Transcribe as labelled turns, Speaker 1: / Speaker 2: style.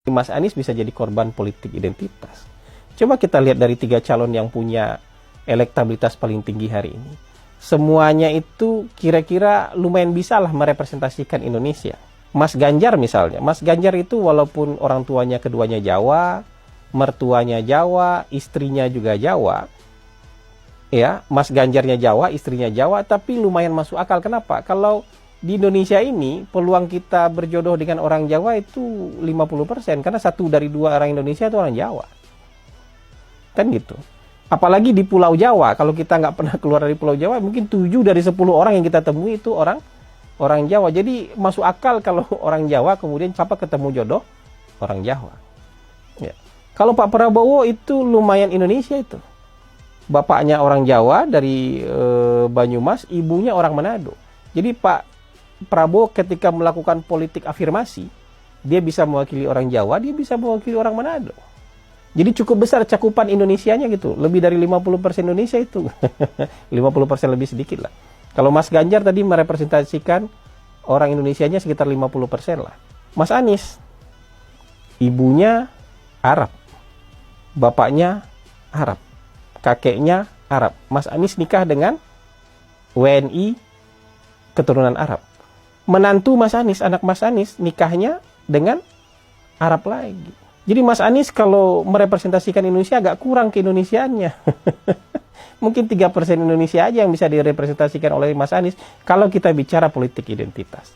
Speaker 1: Mas Anies bisa jadi korban politik identitas. Coba kita lihat dari 3 calon yang punya elektabilitas paling tinggi hari ini. Semuanya itu kira-kira lumayan bisa lah merepresentasikan Indonesia. Mas Ganjar misalnya. Mas Ganjar itu walaupun orang tuanya keduanya Jawa, mertuanya Jawa, istrinya juga Jawa. Ya, Mas Ganjarnya Jawa, istrinya Jawa, tapi lumayan masuk akal. Kenapa? Kalau di Indonesia ini peluang kita berjodoh dengan orang Jawa itu 50%, karena 1 dari 2 orang Indonesia itu orang Jawa. Kan gitu. Apalagi di Pulau Jawa, kalau kita nggak pernah keluar dari Pulau Jawa, mungkin 7 dari 10 orang yang kita temui itu orang Jawa. Jadi masuk akal kalau orang Jawa kemudian ketemu jodoh orang Jawa. Ya. Kalau Pak Prabowo itu lumayan Indonesia itu. Bapaknya orang Jawa dari Banyumas, ibunya orang Manado. Jadi Pak Prabowo ketika melakukan politik afirmasi, dia bisa mewakili orang Jawa, dia bisa mewakili orang Manado. Jadi cukup besar cakupan Indonesianya gitu. Lebih dari 50% Indonesia itu. 50% lebih sedikit lah. Kalau Mas Ganjar tadi merepresentasikan orang Indonesianya sekitar 50% lah. Mas Anies, ibunya Arab, bapaknya Arab, kakeknya Arab. Mas Anies nikah dengan WNI keturunan Arab. Menantu Mas Anies, anak Mas Anies, nikahnya dengan Arab lagi. Jadi Mas Anies kalau merepresentasikan Indonesia agak kurang keindonesiaannya. Mungkin 3% Indonesia aja yang bisa direpresentasikan oleh Mas Anies kalau kita bicara politik identitas.